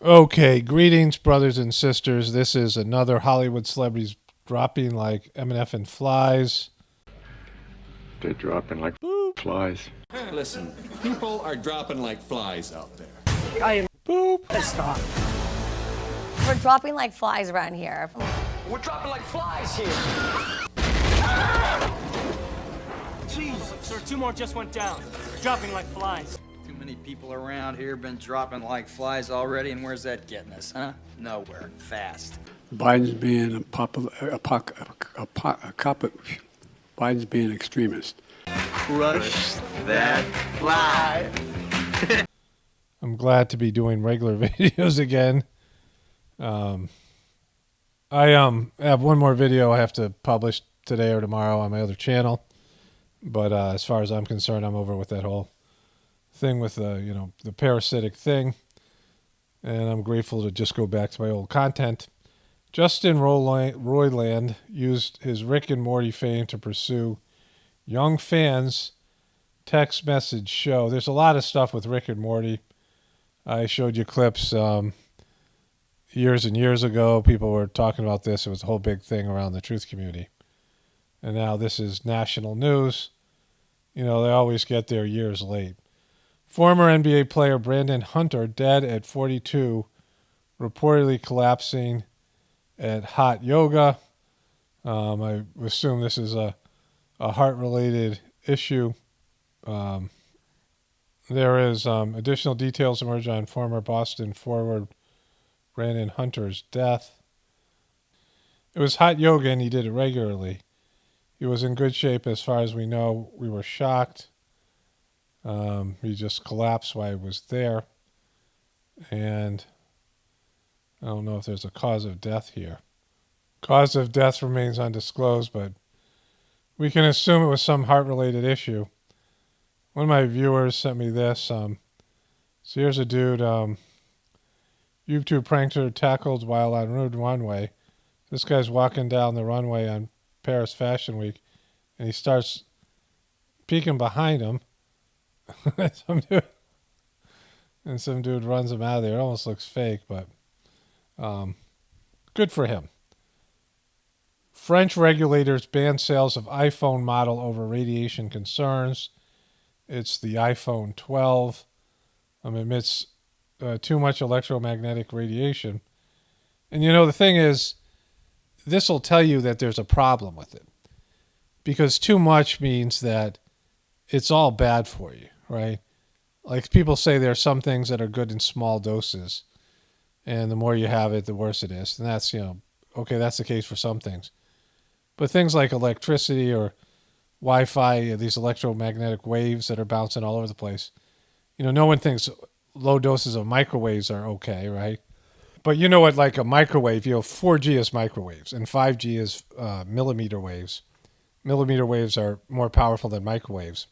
Okay, greetings, brothers and sisters. This is another Hollywood celebrities dropping like M&F and flies. They're dropping like flies. Listen, people are dropping like flies out there. I am Boop. pissed off. We're dropping like flies around here. We're dropping like flies here. Jeez, sir, 2 more just went down. Dropping like flies. Too many people around here been dropping like flies already, and where's that getting us, huh? Nowhere. Fast. Biden's being Biden's being extremist. Crush that fly. I'm glad to be doing regular videos again. I have one more video I have to publish today or tomorrow on my other channel. But as far as I'm concerned, I'm over with that whole thing with the parasitic thing. And I'm grateful to just go back to my old content. Justin Roiland used his Rick and Morty fame to pursue young fans' text message show. There's a lot of stuff with Rick and Morty. I showed you clips years and years ago. People were talking about this. It was a whole big thing around the truth community. And now this is national news. They always get there years late. Former NBA player Brandon Hunter, dead at 42, reportedly collapsing at hot yoga. I assume this is a heart-related issue. There is additional details emerge on former Boston forward Brandon Hunter's death. It was hot yoga and he did it regularly. He was in good shape as far as we know. We were shocked. He just collapsed while he was there. And I don't know if there's a cause of death here. Cause of death remains undisclosed, but we can assume it was some heart-related issue. One of my viewers sent me this. So here's a dude, YouTube prankster tackled while on rude runway. This guy's walking down the runway on Paris Fashion Week, and he starts peeking behind him. Some dude runs him out of there. It almost looks fake, but good for him. French regulators ban sales of iPhone model over radiation concerns. It's the iPhone 12. Emits too much electromagnetic radiation. And the thing is, this will tell you that there's a problem with it. Because too much means that it's all bad for you, right? Like people say there are some things that are good in small doses. And the more you have it, the worse it is. And that's, okay, that's the case for some things. But things like electricity or Wi-Fi, these electromagnetic waves that are bouncing all over the place, no one thinks low doses of microwaves are okay, right? But like a microwave, 4G is microwaves and 5G is millimeter waves. Millimeter waves are more powerful than microwaves.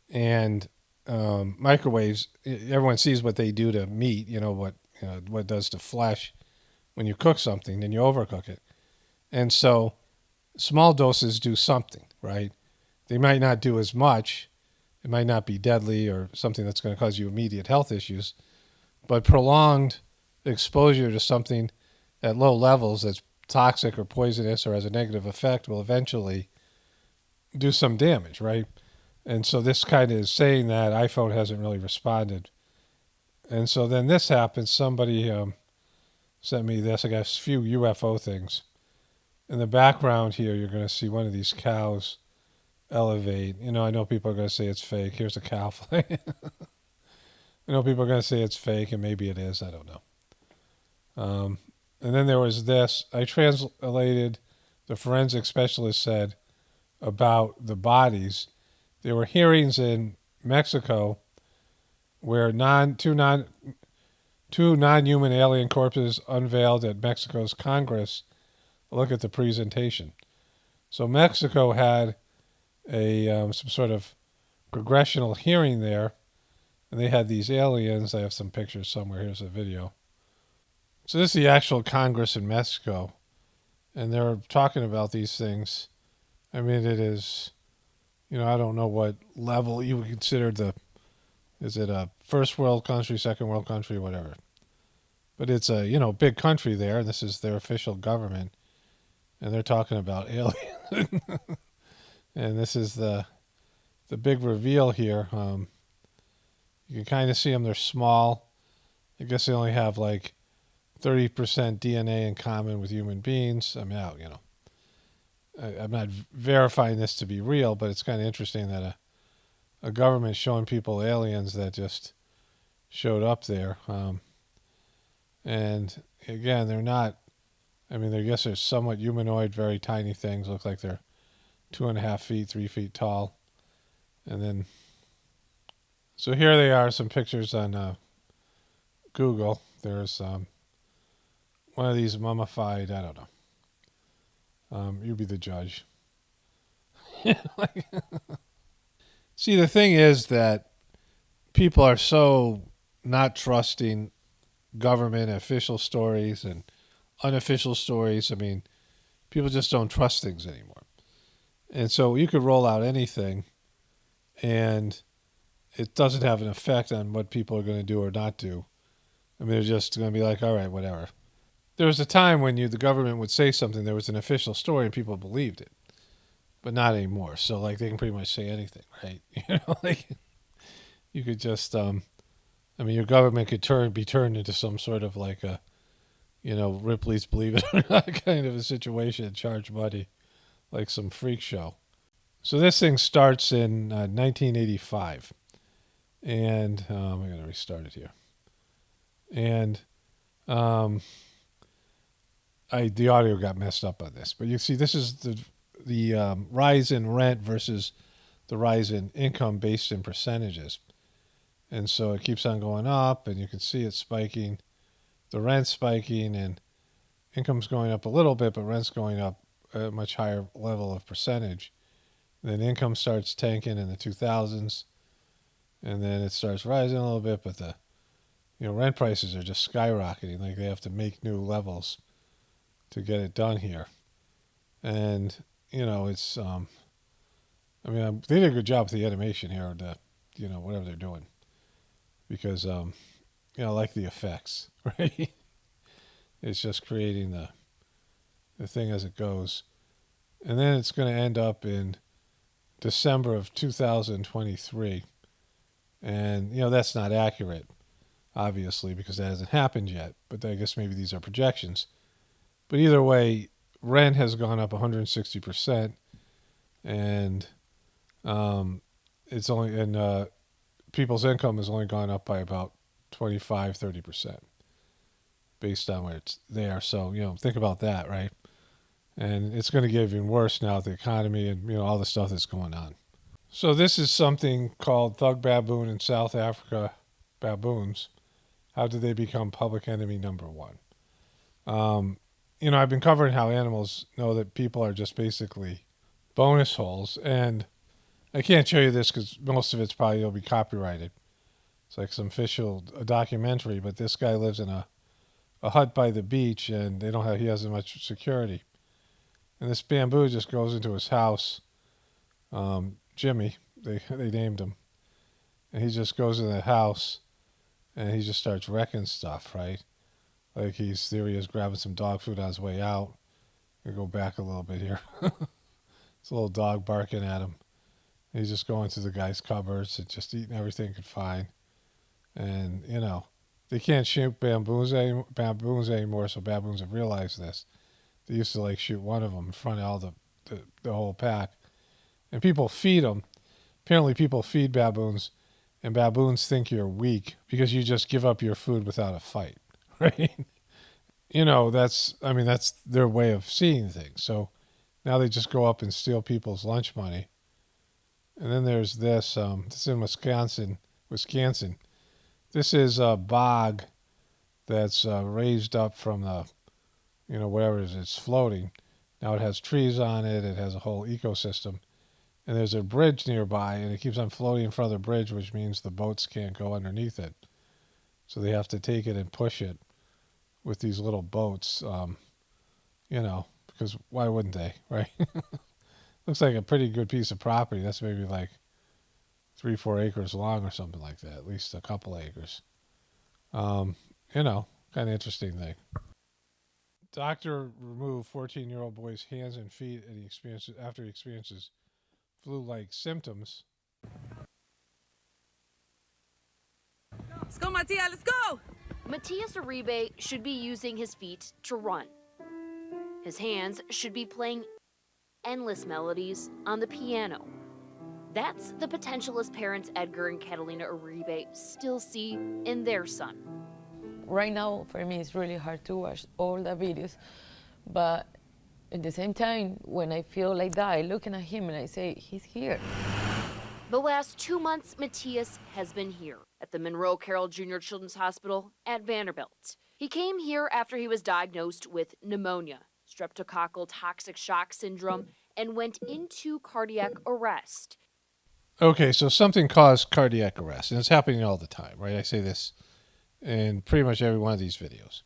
And microwaves, everyone sees what they do to meat, what it does to flesh when you cook something and you overcook it. And so small doses do something, right? They might not do as much. It might not be deadly or something that's going to cause you immediate health issues, but prolonged exposure to something at low levels that's toxic or poisonous or has a negative effect will eventually do some damage, right? And so this kind of is saying that iPhone hasn't really responded. And so then this happens. Somebody sent me this. I got a few UFO things. In the background here, you're going to see one of these cows elevate. I know people are going to say it's fake. Here's a cow flying. I know people are going to say it's fake, and maybe it is. I don't know. And then there was this. I translated the forensic specialist said about the bodies. There were hearings in Mexico where two non-human alien corpses unveiled at Mexico's Congress. Look at the presentation. So Mexico had some sort of congressional hearing there, and they had these aliens. I have some pictures somewhere. Here's a video. So this is the actual Congress in Mexico, and they're talking about these things. I mean, it is, I don't know what level you would consider is it a first world country, second world country, whatever. But it's a, big country there, and this is their official government, and they're talking about aliens. And this is the big reveal here. You can kind of see them. They're small. I guess they only have like 30% DNA in common with human beings. I mean, I'm not verifying this to be real, but it's kind of interesting that a government showing people aliens that just showed up there. And again, they're not, I mean, I guess they're somewhat humanoid, very tiny things. Look like they're 2.5 feet, 3 feet tall. And then, so here they are, some pictures on Google. There's one of these mummified, I don't know. You be the judge. See, the thing is that people are so not trusting government official stories and unofficial stories. I mean, people just don't trust things anymore. And so you could roll out anything and it doesn't have an effect on what people are going to do or not do. I mean, they're just going to be like, all right, whatever. There was a time when the government would say something, there was an official story and people believed it, but not anymore. So like they can pretty much say anything, right? Like you could just, I mean, your government could be turned into some sort of like a, Ripley's Believe It or Not kind of a situation, charge money, like some freak show. So this thing starts in 1985, and I'm going to restart it here. And the audio got messed up on this, but you see, this is the rise in rent versus the rise in income based in percentages. And so it keeps on going up, and you can see it spiking, the rent spiking, and income's going up a little bit, but rent's going up a much higher level of percentage. And then income starts tanking in the 2000s, and then it starts rising a little bit, but the rent prices are just skyrocketing. Like they have to make new levels to get it done here. And, it's, I mean, they did a good job with the animation here, whatever they're doing. Because, I like the effects, right? It's just creating the thing as it goes. And then it's going to end up in December of 2023. And, that's not accurate, obviously, because that hasn't happened yet. But I guess maybe these are projections. But either way, rent has gone up 160%. And it's only, and people's income has only gone up by about 25-30% based on where it's there. So, think about that, right? And it's going to get even worse now with the economy and, all the stuff that's going on. So this is something called Thug Baboon in South Africa, baboons. How did they become public enemy number one? I've been covering how animals know that people are just basically bonus holes. And I can't show you this because most of it's probably will be copyrighted. It's like some official documentary, but this guy lives in a hut by the beach, and he hasn't much security. And this bamboo just goes into his house. Jimmy, they named him. And he just goes in the house, and he just starts wrecking stuff, right? Like there he is grabbing some dog food on his way out. I'll go back a little bit here. It's a little dog barking at him. He's just going through the guy's cupboards and just eating everything he could find. And, they can't shoot baboons anymore, so baboons have realized this. They used to, shoot one of them in front of all the whole pack. And people feed them. Apparently people feed baboons, and baboons think you're weak because you just give up your food without a fight, right? That's their way of seeing things. So now they just go up and steal people's lunch money. And then there's this. This is in Wisconsin. This is a bog that's raised up from the, whatever it is, it's floating. Now it has trees on it. It has a whole ecosystem. And there's a bridge nearby, and it keeps on floating in front of the bridge, which means the boats can't go underneath it. So they have to take it and push it with these little boats, because why wouldn't they, right? Looks like a pretty good piece of property. That's maybe like 3-4 acres long or something like that, at least a couple acres. Kind of interesting thing. Doctor removed 14-year-old boy's hands and feet after he experiences flu-like symptoms. Let's go, Matias, let's go! Matias Uribe should be using his feet to run. His hands should be playing endless melodies on the piano. That's the potential his parents Edgar and Catalina Uribe still see in their son. Right now, for me, it's really hard to watch all the videos, but at the same time, when I feel like that, I look at him and I say, he's here. The last 2 months, Matias has been here at the Monroe Carroll Jr. Children's Hospital at Vanderbilt. He came here after he was diagnosed with pneumonia, streptococcal toxic shock syndrome, and went into cardiac arrest. Okay, so something caused cardiac arrest, and it's happening all the time, right? I say this in pretty much every one of these videos,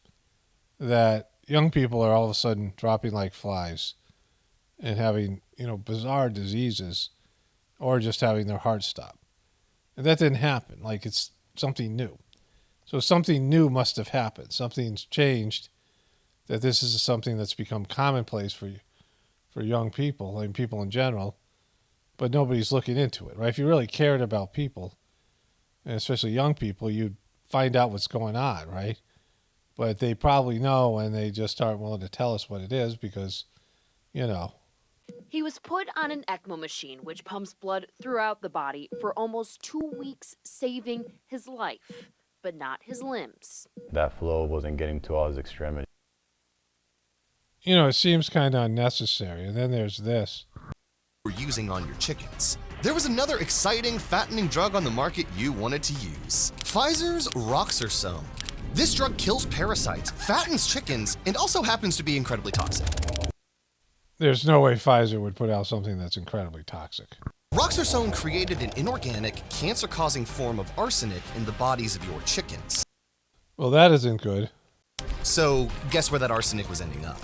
that young people are all of a sudden dropping like flies and having, bizarre diseases or just having their heart stop. And that didn't happen. Like, it's something new. So something new must have happened. Something's changed, that this is something that's become commonplace for young people and people in general, but nobody's looking into it, right? If you really cared about people, and especially young people, you'd find out what's going on, right? But they probably know, and they just aren't willing to tell us what it is because, He was put on an ECMO machine, which pumps blood throughout the body for almost 2 weeks, saving his life, but not his limbs. That flow wasn't getting to all his extremities. It seems kind of unnecessary. And then there's this. We're using on your chickens. There was another exciting, fattening drug on the market you wanted to use. Pfizer's Roxursome. This drug kills parasites, fattens chickens, and also happens to be incredibly toxic. There's no way Pfizer would put out something that's incredibly toxic. Roxursome created an inorganic, cancer-causing form of arsenic in the bodies of your chickens. Well, that isn't good. So, guess where that arsenic was ending up?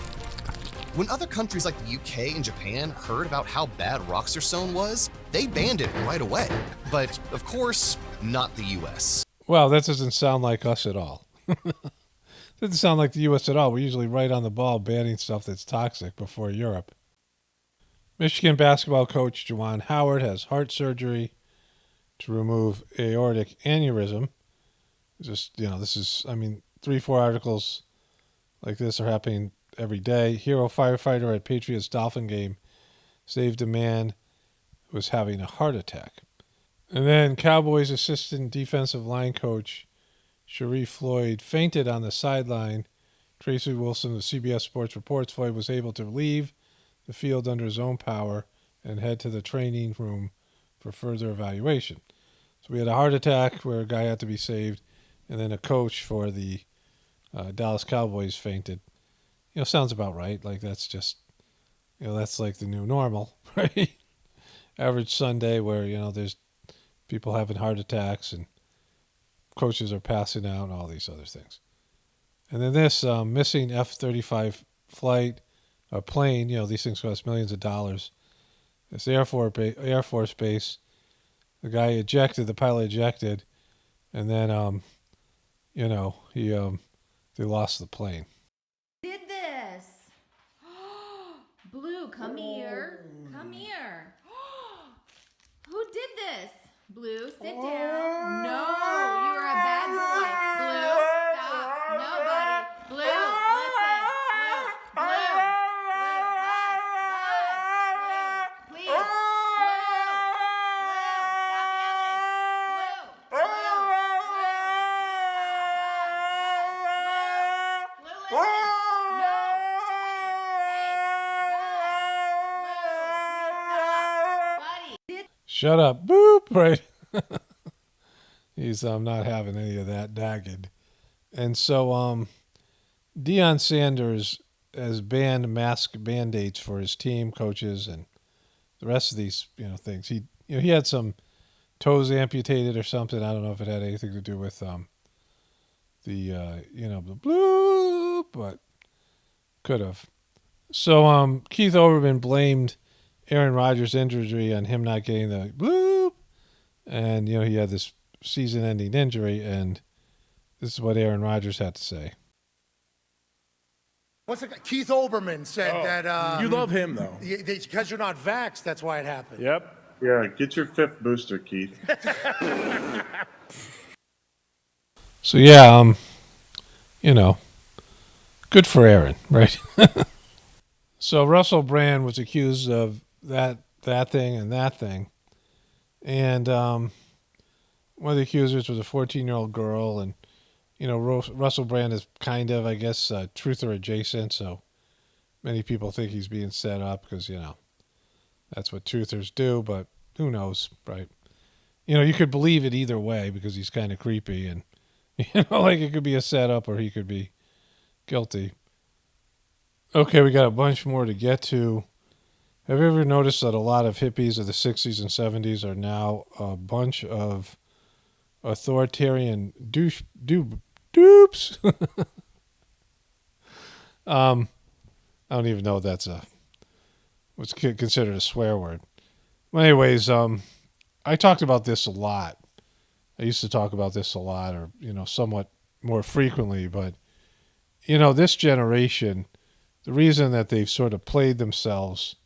When other countries like the UK and Japan heard about how bad Roxursome was, they banned it right away. But, of course, not the US. Well, that doesn't sound like us at all. Doesn't sound like the U.S. at all. We're usually right on the ball banning stuff that's toxic before Europe. Michigan basketball coach Juwan Howard has heart surgery to remove aortic aneurysm. Just, this is, 3-4 articles like this are happening every day. Hero firefighter at Patriots Dolphin game saved a man who was having a heart attack. And then Cowboys assistant defensive line coach Sharif Floyd fainted on the sideline. Tracy Wilson of CBS Sports reports Floyd was able to leave the field under his own power and head to the training room for further evaluation. So we had a heart attack where a guy had to be saved, and then a coach for the Dallas Cowboys fainted. Sounds about right. Like that's just, that's like the new normal, right? Average Sunday where, there's people having heart attacks and coaches are passing out and all these other things. And then this missing F-35 plane, these things cost millions of dollars. This Air Force base, the pilot ejected, and then, they lost the plane. Did this? Blue, come here. Come here. Who did this? Blue, sit down. No, you are a bad boy. Blue, stop. Nobody. Blue, listen. Blue, Blue, please. Blue, stop yelling. Blue, listen. Shut up. Boop. Right. He's not having any of that dagged. And so Deion Sanders has banned mask mandates for his team, coaches, and the rest of these, things. He had some toes amputated or something. I don't know if it had anything to do with the bloop, but could have. So Keith Olbermann blamed Aaron Rodgers' injury on him not getting the bloop. And, he had this season-ending injury, and this is what Aaron Rodgers had to say. What's it? Keith Olbermann said that. You love him, though. Because you're not vaxxed, that's why it happened. Yep. Yeah, get your 5th booster, Keith. So yeah, good for Aaron, right? So Russell Brand was accused of that thing and that thing, and one of the accusers was a 14-year-old girl, and Russell Brand is kind of, I guess, truther adjacent, so many people think he's being set up because that's what truthers do, but who knows, right? You could believe it either way because he's kind of creepy, and like it could be a setup or he could be guilty. Okay, we got a bunch more to get to. Have you ever noticed that a lot of hippies of the 60s and 70s are now a bunch of authoritarian dupes? I don't even know if that's what's considered a swear word. Well, anyways, I talked about this a lot. I used to talk about this a lot, or somewhat more frequently, but this generation, the reason that they've sort of played themselves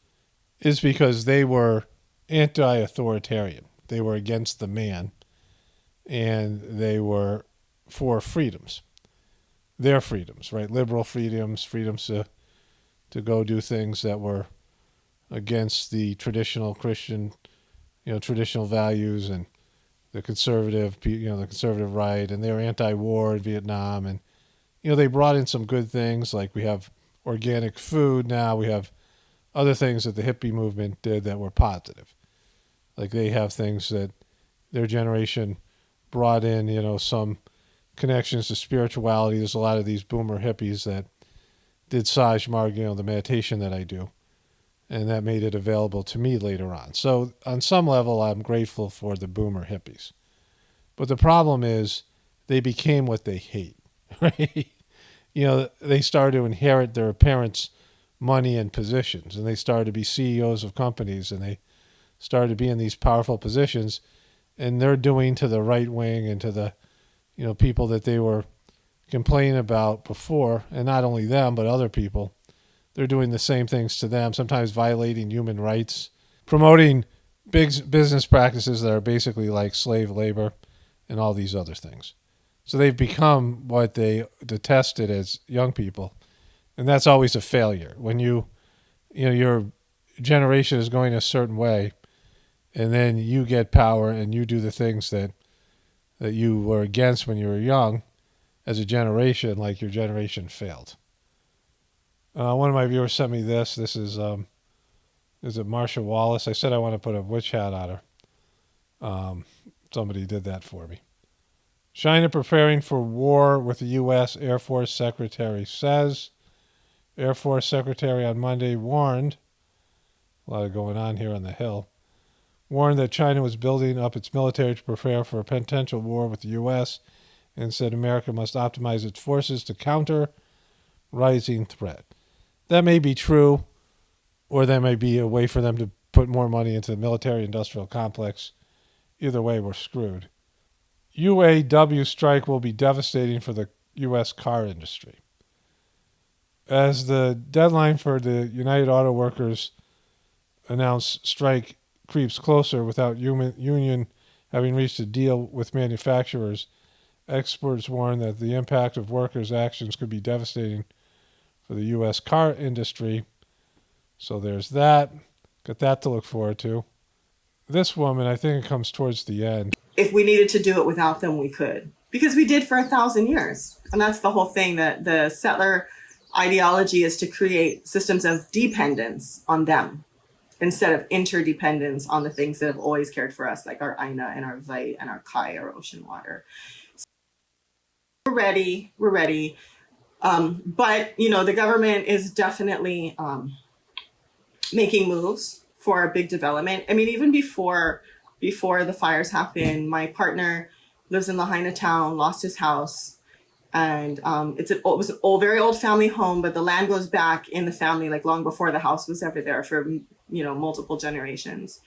is because they were anti-authoritarian. They were against the man, and they were for freedoms. Their freedoms, right? Liberal freedoms to go do things that were against the traditional Christian, traditional values and the conservative right, and they were anti-war in Vietnam, and they brought in some good things, like we have organic food now, we have other things that the hippie movement did that were positive. Like they have things that their generation brought in, some connections to spirituality. There's a lot of these boomer hippies that did Sajmarg, the meditation that I do, and that made it available to me later on. So on some level, I'm grateful for the boomer hippies. But the problem is they became what they hate, right? They started to inherit their parents' money and positions, and they started to be CEOs of companies, and they started to be in these powerful positions, and they're doing to the right wing and to the, people that they were complaining about before, and not only them, but other people, they're doing the same things to them, sometimes violating human rights, promoting big business practices that are basically like slave labor and all these other things. So they've become what they detested as young people, and that's always a failure. When your generation is going a certain way, and then you get power and you do the things that you were against when you were young, as a generation, like your generation failed. One of my viewers sent me this. This is it Marsha Wallace? I said I want to put a witch hat on her. Somebody did that for me. China preparing for war with the U.S. Air Force Secretary says. Air Force Secretary on Monday warned, a lot going on here on the Hill, warned that China was building up its military to prepare for a potential war with the U.S. and said America must optimize its forces to counter rising threat. That may be true, or that may be a way for them to put more money into the military-industrial complex. Either way, we're screwed. UAW strike will be devastating for the U.S. car industry. As the deadline for the United Auto Workers announced strike creeps closer without union having reached a deal with manufacturers, experts warn that the impact of workers' actions could be devastating for the U.S. car industry. So there's that. Got that to look forward to. This woman, I think it comes towards the end. If we needed to do it without them, we could. Because we did for 1,000 years. And that's the whole thing, that the settler ideology is to create systems of dependence on them instead of interdependence on the things that have always cared for us, like our Aina and our Veit and our Kai, our ocean water. So we're ready. But, the government is definitely making moves for a big development. I mean, even before the fires happened, my partner lives in Lahaina town, lost his house. And it was an very old family home, but the land goes back in the family, like long before the house was ever there, for, multiple generations.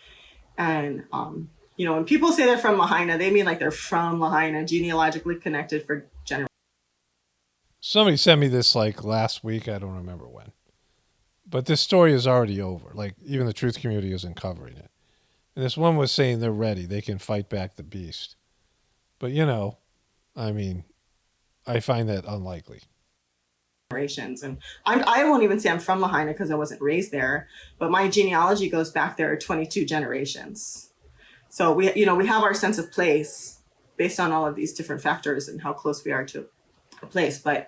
And, when people say they're from Lahaina, they mean like they're from Lahaina, genealogically connected for generations. Somebody sent me this like last week. I don't remember when. But this story is already over. Like, even the truth community isn't covering it. And this one was saying they're ready. They can fight back the beast. But, I mean, I find that unlikely. Generations. And I won't even say I'm from Lahaina because I wasn't raised there, but my genealogy goes back there 22 generations. So we have our sense of place based on all of these different factors and how close we are to a place. But,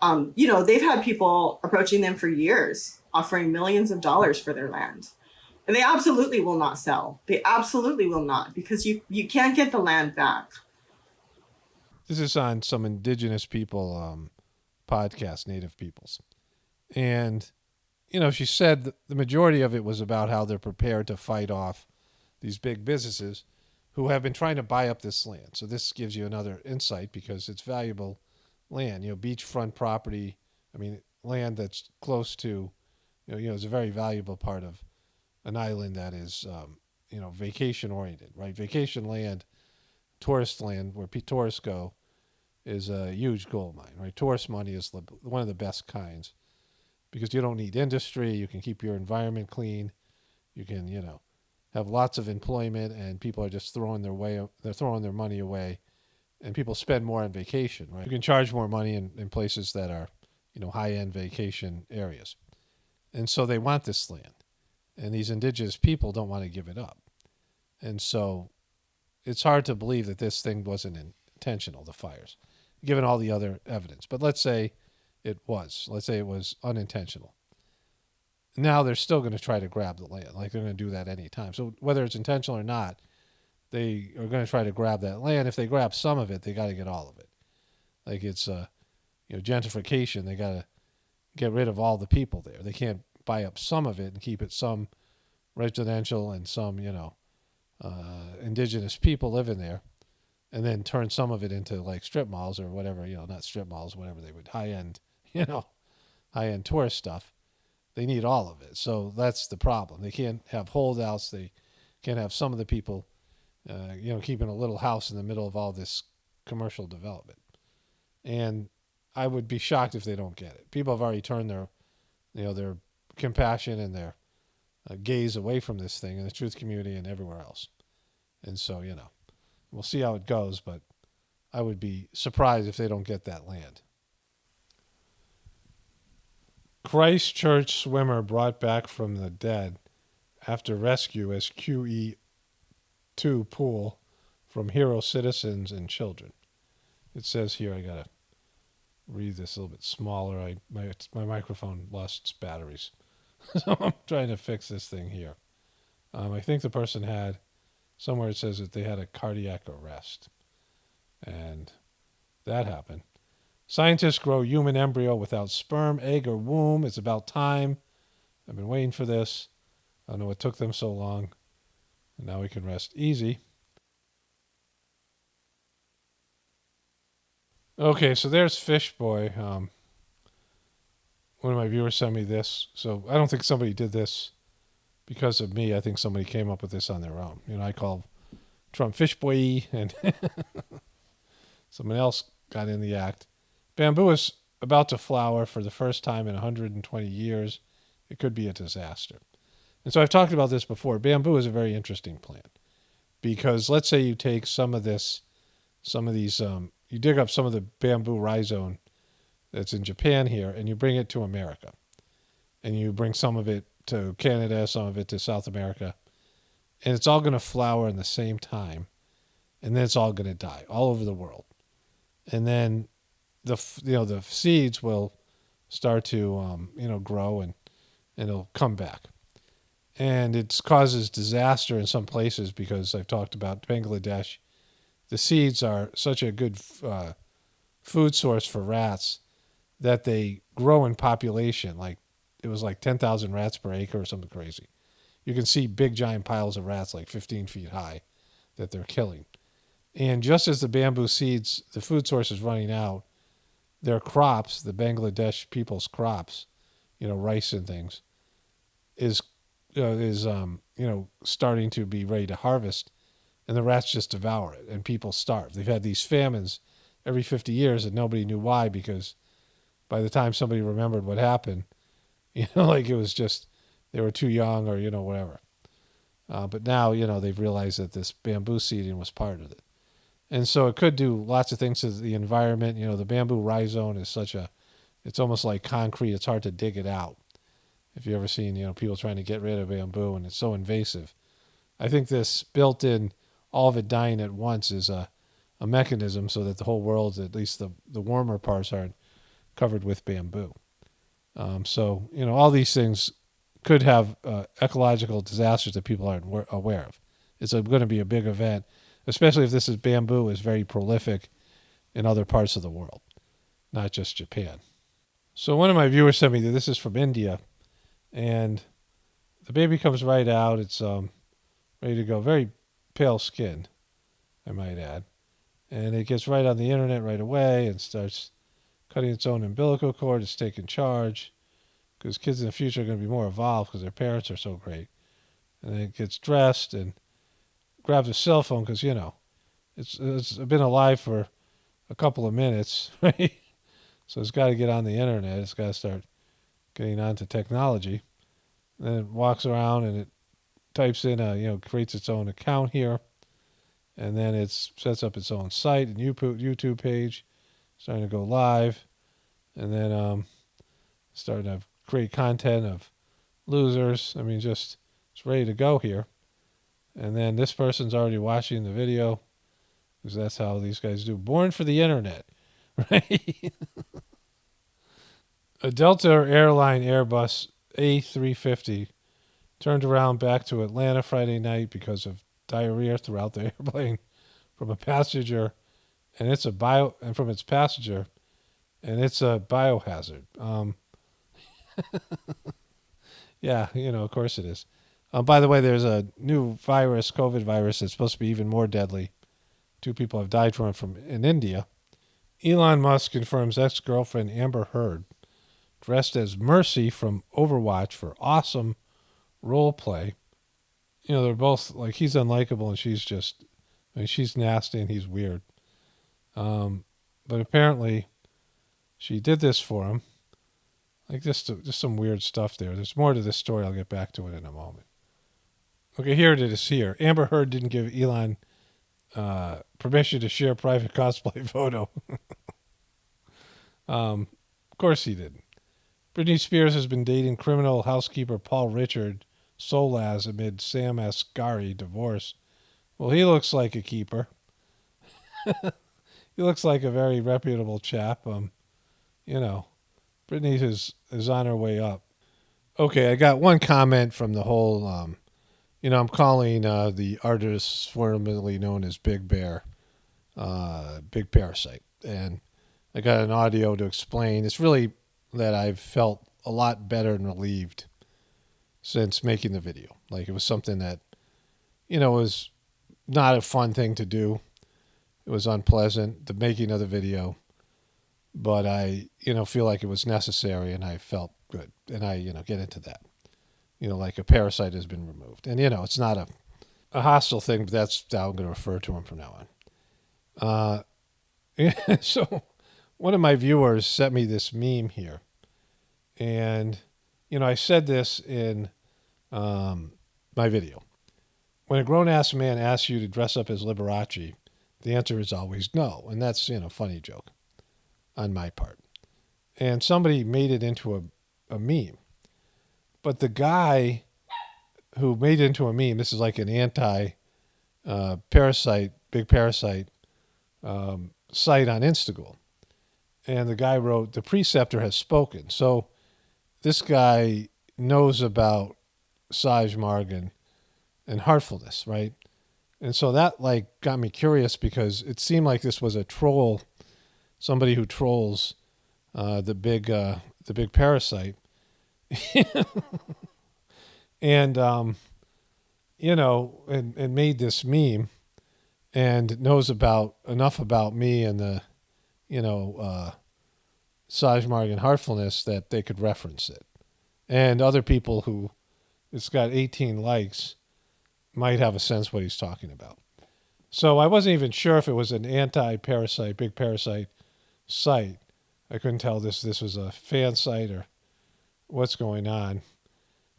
they've had people approaching them for years, offering millions of dollars for their land. And they absolutely will not sell. They absolutely will not, because you can't get the land back. This is on some indigenous people podcast, Native Peoples. And, she said that the majority of it was about how they're prepared to fight off these big businesses who have been trying to buy up this land. So this gives you another insight because it's valuable land, beachfront property. I mean, land that's close to, is a very valuable part of an island that is, vacation oriented, right? Vacation land, tourist land where tourists go is a huge gold mine, right? Tourist money is one of the best kinds because you don't need industry. You can keep your environment clean. You can, have lots of employment, and people are just throwing their money away, and people spend more on vacation, right? You can charge more money in places that are, high-end vacation areas. And so they want this land. And these indigenous people don't want to give it up. And so it's hard to believe that this thing wasn't intentional, the fires, given all the other evidence. But let's say it was. Let's say it was unintentional. Now they're still going to try to grab the land. Like, they're going to do that anytime. So whether it's intentional or not, they are going to try to grab that land. If they grab some of it, they got to get all of it. Like, it's gentrification. They got to get rid of all the people there. They can't buy up some of it and keep it some residential and some, indigenous people living there, and then turn some of it into like strip malls or whatever, not strip malls, whatever they would, high-end tourist stuff. They need all of it. So that's the problem. They can't have holdouts. They can't have some of the people, keeping a little house in the middle of all this commercial development. And I would be shocked if they don't get it. People have already turned their compassion and their gaze away from this thing in the truth community and everywhere else. And so, we'll see how it goes, but I would be surprised if they don't get that land. Christchurch swimmer brought back from the dead after rescue as QE2 pool from hero citizens and children. It says here, I got to read this a little bit smaller. My microphone lost its batteries. So I'm trying to fix this thing here. I think the person had, somewhere it says that they had a cardiac arrest. And that happened. Scientists grow human embryo without sperm, egg, or womb. It's about time. I've been waiting for this. I don't know what took them so long. And now we can rest easy. Okay, so there's Fish Boy. One of my viewers sent me this. So I don't think somebody did this because of me. I think somebody came up with this on their own. I call Trump Fish Boy, and someone else got in the act. Bamboo is about to flower for the first time in 120 years. It could be a disaster. And so I've talked about this before. Bamboo is a very interesting plant because let's say you take you dig up some of the bamboo rhizome that's in Japan here, and you bring it to America. And you bring some of it to Canada, some of it to South America. And it's all going to flower in the same time. And then it's all going to die all over the world. And then the seeds will start to grow and it'll come back. And it causes disaster in some places because I've talked about Bangladesh. The seeds are such a good food source for rats that they grow in population. Like it was like 10,000 rats per acre or something crazy. You can see big giant piles of rats like 15 feet high that they're killing. And just as the bamboo seeds, the food source is running out, their crops, the Bangladesh people's crops, rice and things, is starting to be ready to harvest, and the rats just devour it, and people starve. They've had these famines every 50 years, and nobody knew why because by the time somebody remembered what happened, like it was just they were too young or whatever. But now they've realized that this bamboo seeding was part of it, and so it could do lots of things to the environment. The bamboo rhizome is it's almost like concrete. It's hard to dig it out. If you've ever seen people trying to get rid of bamboo, and it's so invasive. I think this built-in, all of it dying at once, is a mechanism so that the whole world, at least the warmer parts, aren't covered with bamboo. So all these things could have ecological disasters that people aren't aware of. It's going to be a big event, especially if this bamboo is very prolific in other parts of the world, not just Japan. So one of my viewers sent me that this is from India, and the baby comes right out. It's ready to go. Very pale skin, I might add. And it gets right on the internet right away and starts cutting its own umbilical cord. It's taking charge because kids in the future are going to be more evolved because their parents are so great. And then it gets dressed and grabs a cell phone because, it's been alive for a couple of minutes, right? So it's got to get on the internet. It's got to start getting onto technology. And then it walks around and it types in, creates its own account here. And then it sets up its own site and YouTube page, starting to go live. And then starting to create content of losers. I mean, it's ready to go here. And then this person's already watching the video because that's how these guys do. Born for the internet, right? A Delta Airline Airbus A350 turned around back to Atlanta Friday night because of diarrhea throughout the airplane from a passenger, and from its passenger, and it's a biohazard. Yeah, of course it is. By the way, there's a new virus, COVID virus, that's supposed to be even more deadly. 2 people have died from it in India. Elon Musk confirms ex-girlfriend Amber Heard dressed as Mercy from Overwatch for awesome role play. They're both like, he's unlikable and she's nasty and he's weird. But apparently she did this for him. Like just some weird stuff there. There's more to this story. I'll get back to it in a moment. Okay, here it is here. Amber Heard didn't give Elon permission to share a private cosplay photo. Of course he didn't. Britney Spears has been dating criminal housekeeper Paul Richard Solaz amid Sam Asghari divorce. Well, he looks like a keeper. He looks like a very reputable chap. Britney is on her way up. Okay, I got one comment from the whole, I'm calling the artist formerly known as Big Bear, Big Parasite. And I got an audio to explain. It's really that I've felt a lot better and relieved since making the video. Like, it was something that, was not a fun thing to do. It was unpleasant, the making of the video. But I, feel like it was necessary and I felt good. And I, get into that. Like a parasite has been removed. And, it's not a hostile thing, but that's how I'm going to refer to him from now on. So one of my viewers sent me this meme here. And, I said this in my video. When a grown-ass man asks you to dress up as Liberace, the answer is always no. And that's, a funny joke on my part. And somebody made it into a meme. But the guy who made it into a meme, this is like an anti-parasite, big parasite site on Instagram. And the guy wrote, "The preceptor has spoken." So this guy knows about Saj Margan and heartfulness, right? And so that got me curious because it seemed like this was a troll, somebody who trolls the big parasite. And and made this meme and knows enough about me and the Saj Margan heartfulness that they could reference it. And other people who it's got 18 likes might have a sense what he's talking about. So I wasn't even sure if it was an anti-parasite, big parasite site. I couldn't tell this was a fan site or what's going on.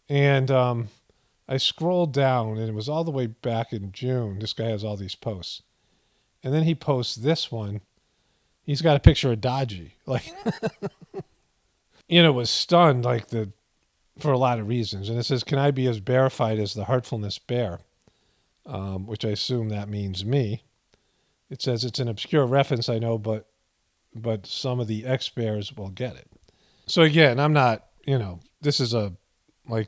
And I scrolled down, and it was all the way back in June. This guy has all these posts. And then he posts this one. He's got a picture of Dodgy. Like, was stunned for a lot of reasons. And it says, can I be as bearified as the Heartfulness bear? Which I assume that means me. It says it's an obscure reference, I know, but some of the ex-bears will get it. So again, I'm not, this is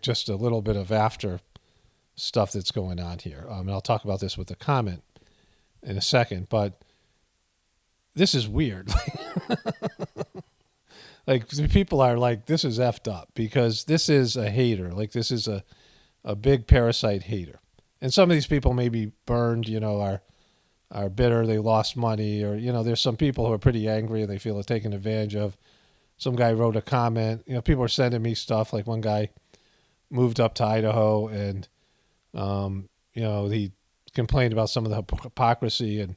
just a little bit of after stuff that's going on here. And I'll talk about this with the comment in a second, but this is weird. Like, people are like, this is effed up because this is a hater. Like, this is a big parasite hater. And some of these people may be burned, are bitter, they lost money, or, there's some people who are pretty angry and they feel they're taken advantage of. Some guy wrote a comment. People are sending me stuff. Like, one guy moved up to Idaho and, he complained about some of the hypocrisy and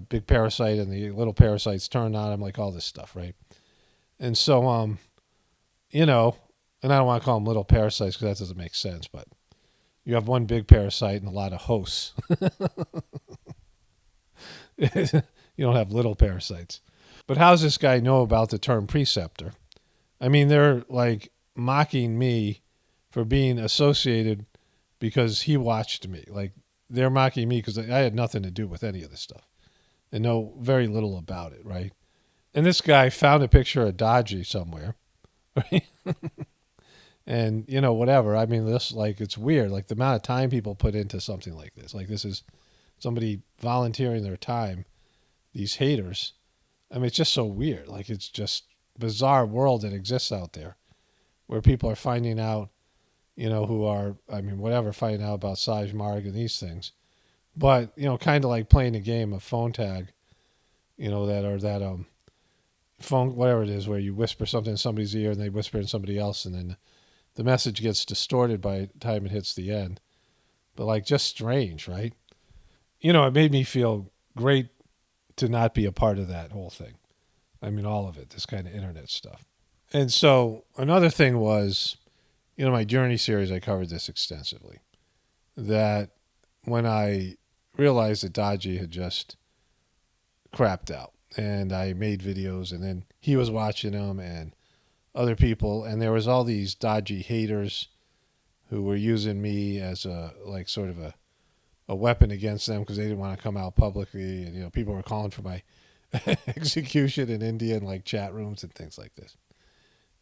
big parasite and the little parasites turned on him, like all this stuff, right? And so, and I don't want to call them little parasites because that doesn't make sense, but you have one big parasite and a lot of hosts. You don't have little parasites. But how does this guy know about the term preceptor? I mean, they're like mocking me for being associated because he watched me. Like, they're mocking me because I had nothing to do with any of this stuff and know very little about it, right? And this guy found a picture of Dodgy somewhere, right? And, whatever. I mean, it's weird. Like, the amount of time people put into something like this. Like, this is somebody volunteering their time, these haters. I mean, it's just so weird. Like, it's just bizarre world that exists out there where people are finding out, finding out about Saj Marg and these things. But, kind of like playing a game of phone tag, phone, whatever it is, where you whisper something in somebody's ear and they whisper in somebody else, and then the message gets distorted by the time it hits the end. But, just strange, right? It made me feel great to not be a part of that whole thing. I mean, all of it, this kind of internet stuff. And so another thing was, my Journey series, I covered this extensively, that when I realized that Dodgy had just crapped out, and I made videos, and then he was watching them and other people, and there was all these Dodgy haters who were using me as a weapon against them because they didn't want to come out publicly, and people were calling for my execution in India in chat rooms and things like this.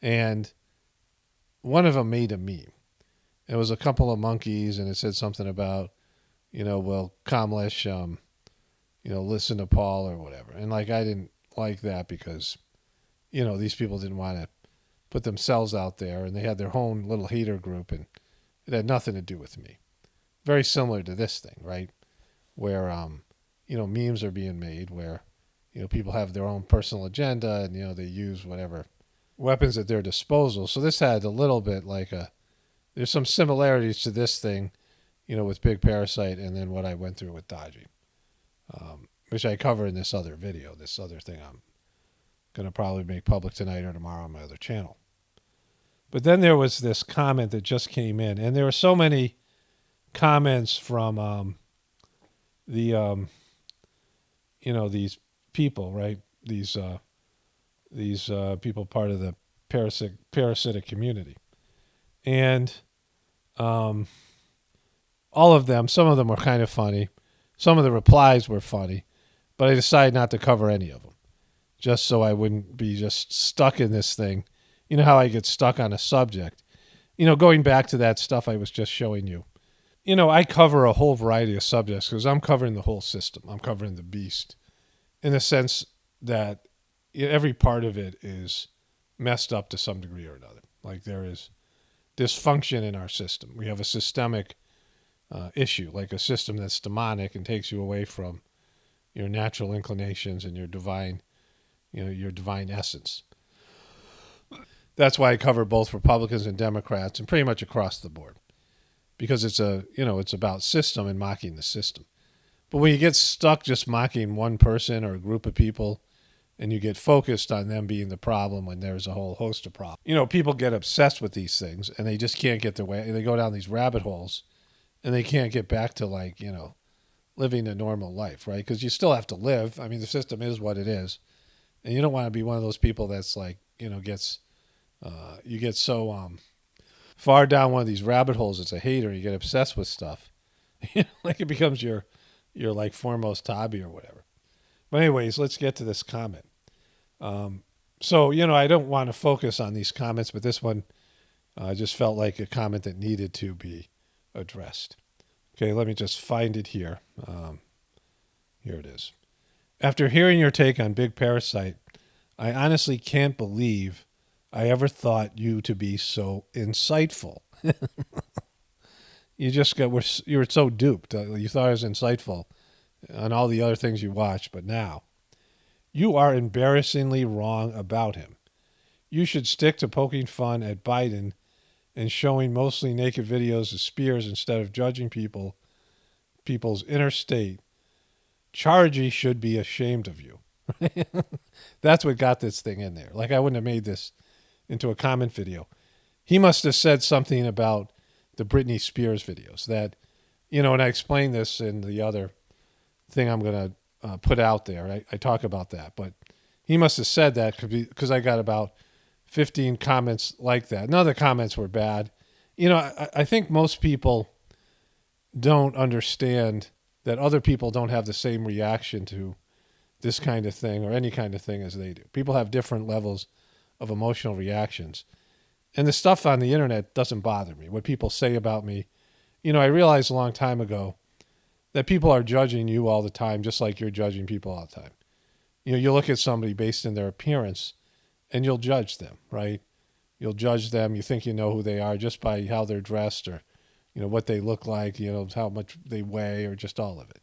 And one of them made a meme. It was a couple of monkeys, and it said something about, Kamlesh, listen to Paul or whatever. And I didn't like that because, these people didn't want to put themselves out there, and they had their own little hater group, and it had nothing to do with me. Very similar to this thing, right? Where, memes are being made where, people have their own personal agenda and, they use whatever weapons at their disposal. So this had a little bit there's some similarities to this thing, with Big Parasite and then what I went through with Dodgy, which I cover in this other video, this other thing I'm going to probably make public tonight or tomorrow on my other channel. But then there was this comment that just came in, and there were so many comments from these people, right? These people part of the parasitic community. And all of them, some of them were kind of funny. Some of the replies were funny, but I decided not to cover any of them just so I wouldn't be just stuck in this thing. You know how I get stuck on a subject. Going back to that stuff I was just showing you. I cover a whole variety of subjects because I'm covering the whole system. I'm covering the beast in the sense that every part of it is messed up to some degree or another. Like, there is dysfunction in our system. We have a systemic issue, like a system that's demonic and takes you away from your natural inclinations and your divine essence. That's why I cover both Republicans and Democrats and pretty much across the board, because it's about system and mocking the system. But when you get stuck just mocking one person or a group of people and you get focused on them being the problem when there's a whole host of problems. You know, people get obsessed with these things and they just can't get their way. They go down these rabbit holes and they can't get back to, like, you know, living a normal life, right? Because you still have to live. I mean, the system is what it is. And you don't want to be one of those people that's like, you know, you get so far down one of these rabbit holes as a hater, you get obsessed with stuff. Like it becomes your like foremost hobby or whatever. But anyways, let's get to this comment. So, you know, I don't want to focus on these comments, but this one just felt like a comment that needed to be addressed. Okay, let me just find it here. Here it is. After hearing your take on Big Parasite, I honestly can't believe I ever thought you to be so insightful. You were so duped. You thought I was insightful on all the other things you watched, but now you are embarrassingly wrong about him. You should stick to poking fun at Biden and showing mostly naked videos of Spears instead of judging people's inner state. Chargy should be ashamed of you. That's what got this thing in there. Like, I wouldn't have made this into a comment video. He must have said something about the Britney Spears videos that, you know, and I explained this in the other thing I'm going to put out there. I talk about that, but he must have said that because I got about 15 comments like that. None of the comments were bad. You know, I think most people don't understand that other people don't have the same reaction to this kind of thing or any kind of thing as they do. People have different levels of emotional reactions. And the stuff on the internet doesn't bother me. What people say about me, you know, I realized a long time ago that people are judging you all the time, just like you're judging people all the time. You know, you look at somebody based on their appearance and you'll judge them, right? You'll judge them. You think you know who they are just by how they're dressed or, you know, what they look like, you know, how much they weigh or just all of it.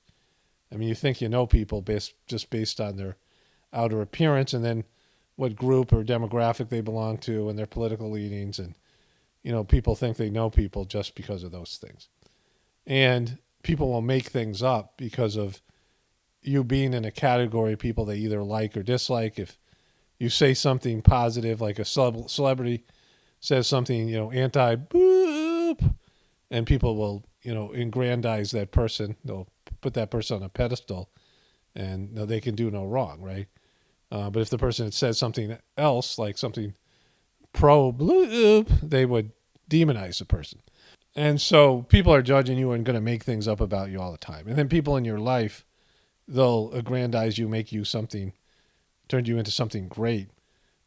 I mean, you think you know people just based on their outer appearance and then what group or demographic they belong to and their political leanings. And, you know, people think they know people just because of those things. And people will make things up because of you being in a category of people they either like or dislike. If you say something positive, like a celebrity says something, you know, anti-boop, and people will, you know, aggrandize that person. They'll put that person on a pedestal and they can do no wrong, right? But if the person had said something else, like something pro-bloop, they would demonize the person. And so people are judging you and going to make things up about you all the time. And then people in your life, they'll aggrandize you, make you something, turn you into something great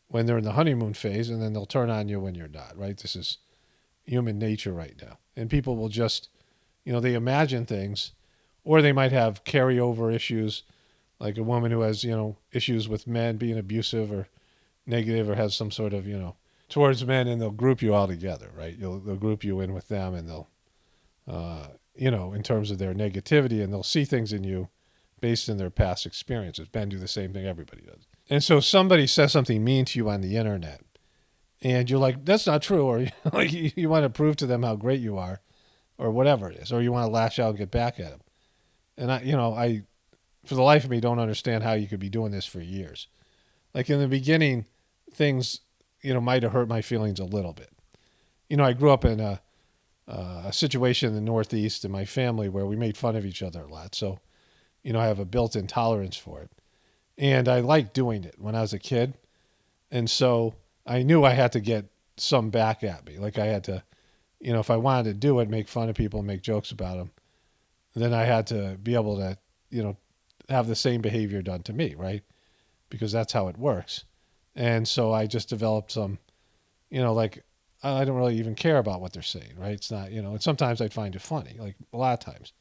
when they're in the honeymoon phase, and then they'll turn on you when you're not, right? This is human nature right now. And people will just, you know, they imagine things, or they might have carryover issues, like a woman who has, you know, issues with men being abusive or negative or has some sort of, you know, towards men, and they'll group you all together, right? They'll group you in with them, and they'll, you know, in terms of their negativity, and they'll see things in you based on their past experiences. Men do the same thing everybody does. And so somebody says something mean to you on the internet, and you're like, that's not true, or like you want to prove to them how great you are, or whatever it is, or you want to lash out and get back at them. And I, for the life of me, don't understand how you could be doing this for years. Like in the beginning, things, you know, might have hurt my feelings a little bit. You know, I grew up in a situation in the Northeast in my family where we made fun of each other a lot. So, you know, I have a built-in tolerance for it. And I liked doing it when I was a kid. And so I knew I had to get some back at me. Like I had to, you know, if I wanted to do it, make fun of people, make jokes about them, then I had to be able to, you know, have the same behavior done to me, right? Because that's how it works. And so I just developed some, you know, like I don't really even care about what they're saying, right? It's not, you know, and sometimes I'd find it funny, like a lot of times.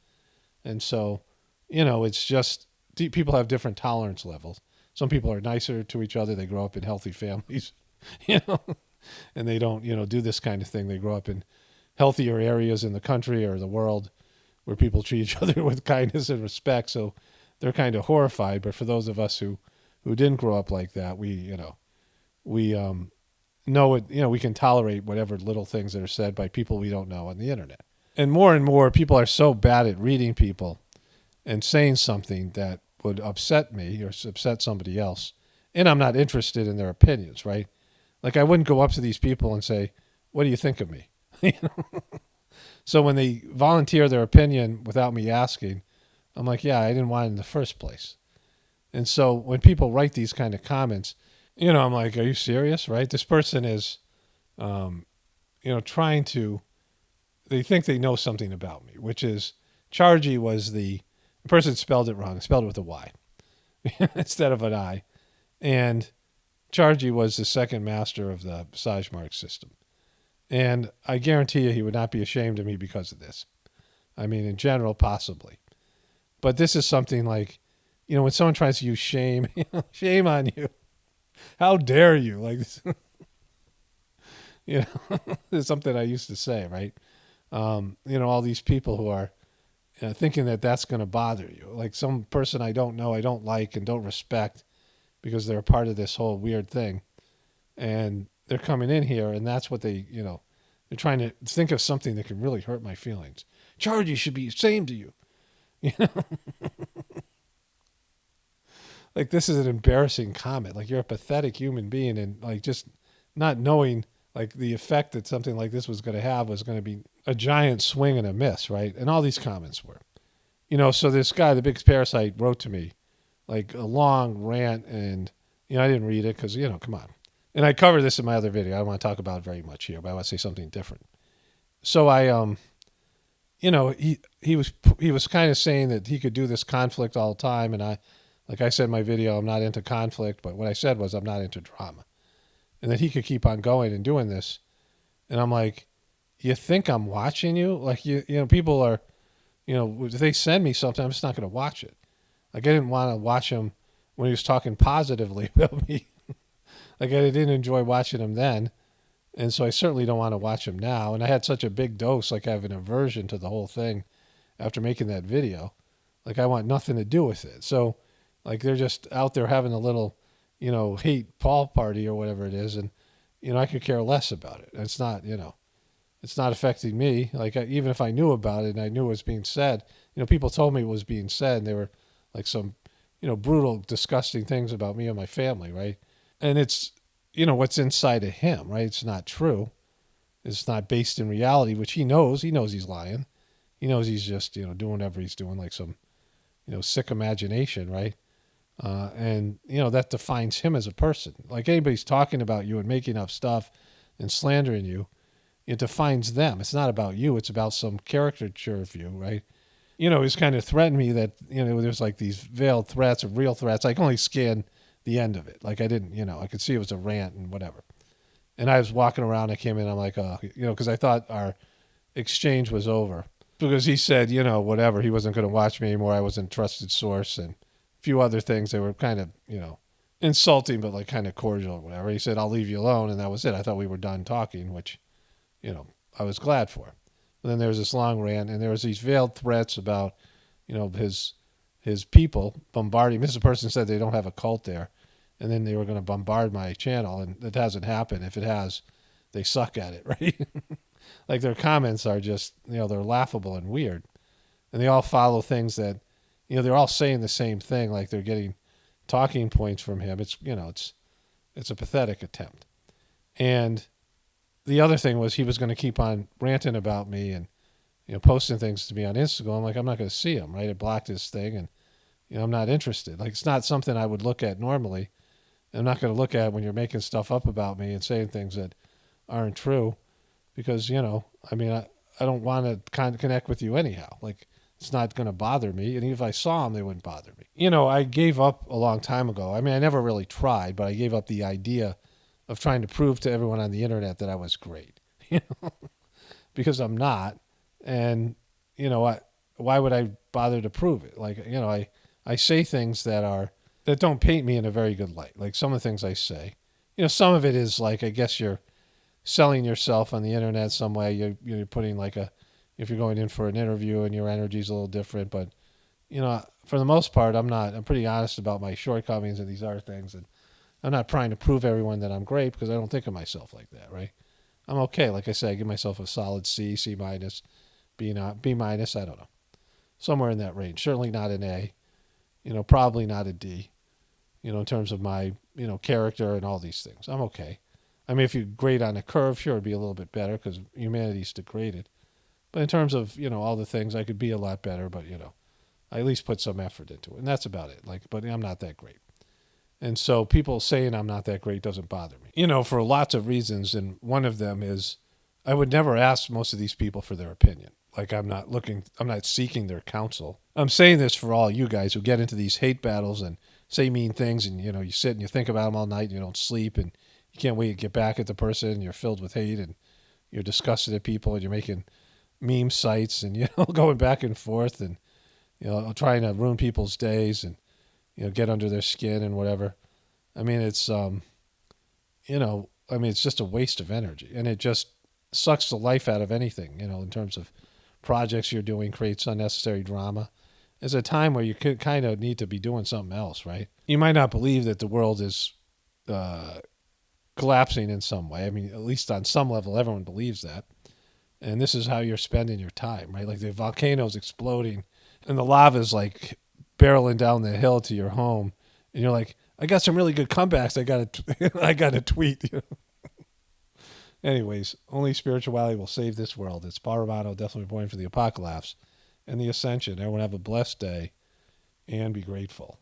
And so, you know, it's just people have different tolerance levels. Some people are nicer to each other. They grow up in healthy families, you know, and they don't, you know, do this kind of thing. They grow up in healthier areas in the country or the world where people treat each other with kindness and respect. So they're kind of horrified. But for those of us who didn't grow up like that, we know it, you know, we can tolerate whatever little things that are said by people we don't know on the internet. And more people are so bad at reading people and saying something that would upset me or upset somebody else and I'm not interested in their opinions, right? Like I wouldn't go up to these people and say, "What do you think of me?" You know? So when they volunteer their opinion without me asking, I'm like, yeah, I didn't want it in the first place. And so when people write these kind of comments, I'm like, are you serious, right? This person is, trying to, they think they know something about me, which is Chargy was the person spelled it wrong, spelled it with a Y instead of an I. And Chargy was the second master of the massage mark system. And I guarantee you he would not be ashamed of me because of this. I mean, in general, possibly. But this is something like, when someone tries to use shame, shame on you. How dare you? Like, it's something I used to say, right? All these people who are thinking that that's going to bother you. Like some person I don't know, I don't like and don't respect because they're a part of this whole weird thing. And they're coming in here and that's what they, they're trying to think of something that can really hurt my feelings. Chargy should be ashamed of you. Like this is an embarrassing comment. Like you're a pathetic human being and like just not knowing like the effect that something like this was going to have was going to be a giant swing and a miss, right? And all these comments were. So this guy, the big parasite, wrote to me like a long rant and, I didn't read it because, come on. And I covered this in my other video. I don't want to talk about it very much here, but I want to say something different. So I, he was kind of saying that he could do this conflict all the time. And like I said in my video, I'm not into conflict, but what I said was I'm not into drama. And that he could keep on going and doing this. And I'm like, you think I'm watching you? Like, people are, if they send me something, I'm just not going to watch it. Like, I didn't want to watch him when he was talking positively about me. Like, I didn't enjoy watching him then. And so I certainly don't want to watch him now. And I had such a big dose, like I have an aversion to the whole thing after making that video. Like, I want nothing to do with it. So, like, they're just out there having a little, hate Paul party or whatever it is. And, I could care less about it. It's not, it's not affecting me. Like, even if I knew about it and I knew it was being said, people told me it was being said and they were like some, brutal, disgusting things about me and my family, right? And it's, what's inside of him, right? It's not true. It's not based in reality, which he knows. He knows he's lying. He knows he's just, doing whatever he's doing, like some, sick imagination, right? And, that defines him as a person. Like anybody's talking about you and making up stuff and slandering you, it defines them. It's not about you. It's about some caricature of you, right? He's kind of threatened me that, there's like these veiled threats or real threats. I can only scan the end of it. Like I didn't, I could see it was a rant and whatever. And I was walking around, I came in, I'm like, because I thought our exchange was over. Because he said, whatever, he wasn't going to watch me anymore. I wasn't a trusted source and a few other things. They were kind of, insulting, but like kind of cordial or whatever. He said, I'll leave you alone. And that was it. I thought we were done talking, which, I was glad for. And then there was this long rant and there was these veiled threats about, his people bombarding. This person said they don't have a cult there. And then they were going to bombard my channel. And it hasn't happened. If it has, they suck at it, right? Like their comments are just, they're laughable and weird. And they all follow things that, they're all saying the same thing. Like they're getting talking points from him. It's, it's a pathetic attempt. And the other thing was he was going to keep on ranting about me and, posting things to me on Instagram. Like, I'm not going to see him, right? I blocked his thing and, I'm not interested. Like, it's not something I would look at normally. I'm not going to look at it when you're making stuff up about me and saying things that aren't true because, I don't want to connect with you anyhow. Like, it's not going to bother me. And even if I saw them, they wouldn't bother me. I gave up a long time ago. I never really tried, but I gave up the idea of trying to prove to everyone on the internet that I was great, because I'm not. And, why would I bother to prove it? Like, I say things that don't paint me in a very good light. Like some of the things I say, some of it is like, I guess you're selling yourself on the internet some way. You're putting like if you're going in for an interview and your energy's a little different, but, for the most part, I'm pretty honest about my shortcomings and these other things. And I'm not trying to prove everyone that I'm great because I don't think of myself like that, right? I'm okay. Like I said, I give myself a solid C, C minus, B minus, I don't know. Somewhere in that range. Certainly not an A. Probably not a D. in terms of my, character and all these things. I'm okay. I mean, if you grade on a curve, sure, it'd be a little bit better because humanity's degraded. But in terms of, all the things, I could be a lot better, but, I at least put some effort into it. And that's about it. But I'm not that great. And so people saying I'm not that great doesn't bother me, for lots of reasons. And one of them is I would never ask most of these people for their opinion. I'm not seeking their counsel. I'm saying this for all you guys who get into these hate battles and say mean things and, you sit and you think about them all night and you don't sleep and you can't wait to get back at the person and you're filled with hate and you're disgusted at people and you're making meme sites and, going back and forth and, trying to ruin people's days and, get under their skin and whatever. I mean, it's, it's just a waste of energy and it just sucks the life out of anything, in terms of projects you're doing, creates unnecessary drama. It's a time where you could kind of need to be doing something else, right? You might not believe that the world is collapsing in some way. I mean, at least on some level, everyone believes that. And this is how you're spending your time, right? Like the volcano's exploding and the lava's barreling down the hill to your home. And you're like, I got some really good comebacks. I got to tweet. Anyways, only spirituality will save this world. It's Paul Romano, definitely pointing for the apocalypse and the ascension. Everyone have a blessed day and be grateful.